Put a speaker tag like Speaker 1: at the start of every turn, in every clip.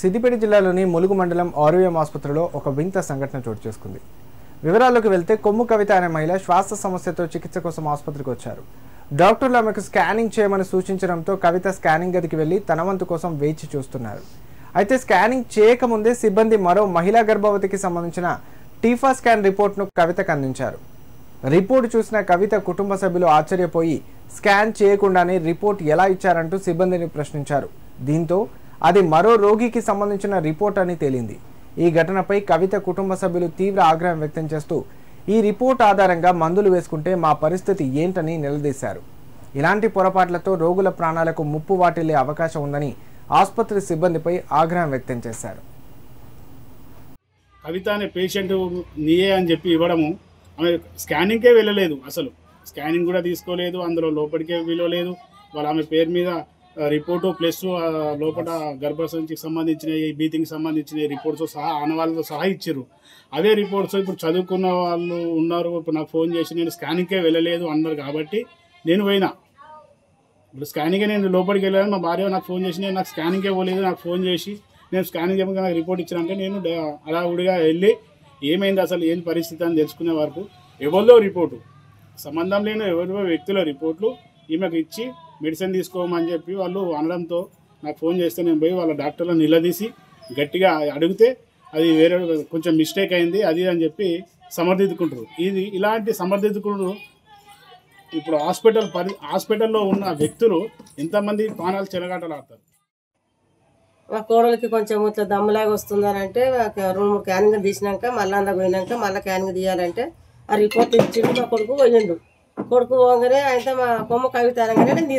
Speaker 1: సిద్దిపేట జిల్లాలోని ములుగు మండలం ఆర్వీఎం ఆసుపత్రిలో ఒక వింత సంఘటన చోటు చేసుకుంది. వివరాల్లోకి వెళ్తే కొమ్ము కవిత అనే మహిళ శ్వాస సమస్యతో చికిత్స కోసం ఆసుపత్రికి వచ్చారు. డాక్టర్లు ఆమెకు స్కానింగ్ చేయమని సూచించడంతో కవిత స్కానింగ్ గదికి వెళ్లి తన వంతు కోసం వేచి చూస్తున్నారు. అయితే స్కానింగ్ చేయకముందే సిబ్బంది మరో మహిళా గర్భవతికి సంబంధించిన టీఫా స్కాన్ రిపోర్ట్ను కవితకు అందించారు. రిపోర్ట్ చూసిన కవిత కుటుంబ సభ్యులు ఆశ్చర్యపోయి స్కాన్ చేయకుండానే రిపోర్ట్ ఎలా ఇచ్చారంటూ సిబ్బందిని ప్రశ్నించారు. దీంతో అది మరో రోగికి సంబంధించిన రిపోర్ట్ అని తేలింది. ఈ ఘటనపై కవిత కుటుంబ సభ్యులు తీవ్ర ఆగ్రహం వ్యక్తం చేస్తూ ఈ రిపోర్ట్ ఆధారంగా మందులు వేసుకుంటే మా పరిస్థితి ఏంటని నిలదీశారు. ఇలాంటి పొరపాట్లతో రోగుల ప్రాణాలకు ముప్పు వాటిల్లే అవకాశం ఉందని ఆసుపత్రి సిబ్బందిపై ఆగ్రహం వ్యక్తం చేశారు.
Speaker 2: కవిత అనే పేషెంట్ నీయే అని చెప్పి ఇవ్వడము, ఆమె స్కానింగ్కే వెళ్ళలేదు, అసలు స్కానింగ్ కూడా తీసుకోలేదు, అందులో లోపలికే పిలవలేదు. వాళ్ళు ఆమె పేరు మీద రిపోర్టు ప్లస్ లోపల గర్భసంచికి సంబంధించిన బీతింగ్కి సంబంధించిన రిపోర్ట్స్ సహా ఆనవాళ్ళతో సహా ఇచ్చారు. అవే రిపోర్ట్స్ ఇప్పుడు చదువుకున్న వాళ్ళు ఉన్నారు. ఇప్పుడు నాకు ఫోన్ చేసి నేను స్కానింగ్కే వెళ్ళలేదు అన్నారు కాబట్టి నేను పోయినా. ఇప్పుడు స్కానింగ్కే నేను లోపలికి వెళ్ళాను. మా భార్య నాకు ఫోన్ చేసి నేను నాకు స్కానింగ్కే పోలేదు, నాకు ఫోన్ చేసి నేను స్కానింగ్ చెప్పి నాకు రిపోర్ట్ ఇచ్చానంటే నేను అడావుడిగా వెళ్ళి ఏమైంది అసలు ఏంటి పరిస్థితి అని తెలుసుకునే వరకు ఎవరిలో రిపోర్టు సంబంధం లేని ఎవరిలో వ్యక్తుల రిపోర్ట్లు ఈమెకు ఇచ్చి మెడిసిన్ తీసుకోమని చెప్పి వాళ్ళు అనడంతో నాకు ఫోన్ చేస్తే నేను పోయి వాళ్ళ డాక్టర్లను నిలదీసి గట్టిగా అడిగితే అది వేరే కొంచెం మిస్టేక్ అయింది అది అని చెప్పి సమర్థించుకుంటారు. ఇలాంటి సమర్థించుకుంటారు. ఇప్పుడు హాస్పిటల్లో ఉన్న వ్యక్తులు ఎంతమంది ప్రాణాలు చెలగాటలాడతారు.
Speaker 3: మా కోడలికి కొంచెం ఇట్లా దమ్ములాగా వస్తుందని అంటే 2-3 క్యానింగ్ తీసినాక మళ్ళీ అందుకు పోయినాక మళ్ళీ క్యానింగ్ తీయాలంటే ఆ రిపోర్ట్ ఇచ్చిండు. మా కొడుకు పోయిండు. కొడుకు పోగానే అయితే మా కొమ్మ కవిత అనగానే నేను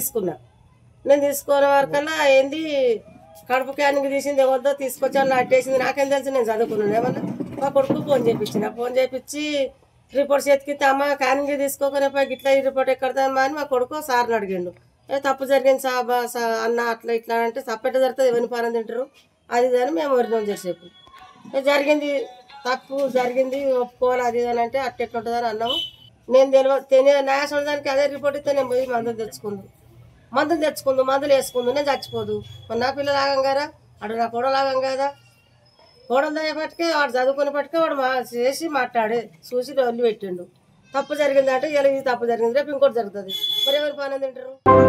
Speaker 3: తీసుకునే వరకల్లా ఏంది కడుపు క్యానింగ్ తీసింది ఎవరిదో తీసుకొచ్చాను అట్టేసింది. నాకేం తెలుసు, నేను చదువుకున్నాను. ఏమన్నా మా కొడుకు ఫోన్ చేయించి రిపోర్ట్ చేతికి అమ్మ క్యానింగ్ తీసుకోకనే ఇట్లా ఈ రిపోర్ట్ ఎక్కడదామా అని మా కొడుకు సార్ని అడిగిండు. తప్పు జరిగింది సాబా అన్న అట్లా ఇట్లా అంటే తప్పెట్ట జరుగుతుంది, ఎవరిని పానం తింటారు అది అని మేము ఒరిజినల్ చేసేపు జరిగింది, తప్పు జరిగింది ఒప్పుకోవాలి అది అని అంటే అట్టెట్లుంటుందని అన్నాము. నేను న్యాయసందానికి అదే రిపోర్ట్ ఇస్తే నేను పోయి మందులు తెచ్చుకుందు మందులు వేసుకుందు, నేను చచ్చిపోదు. మరి నా పిల్లలు ఆగం కదా, అటు నా కోడలు ఆగం కదా. కోడలు దయ్యపట్టుకే వాడు చదువుకునేపట్టుకే వాడు చేసి మాట్లాడే చూసి వదిలి పెట్టిండు. తప్పు జరిగిందంటే ఇలా ఇది తప్పు జరిగింది, రేపు ఇంకోటి జరుగుతుంది, మరి ఎవరి పానం తింటారు.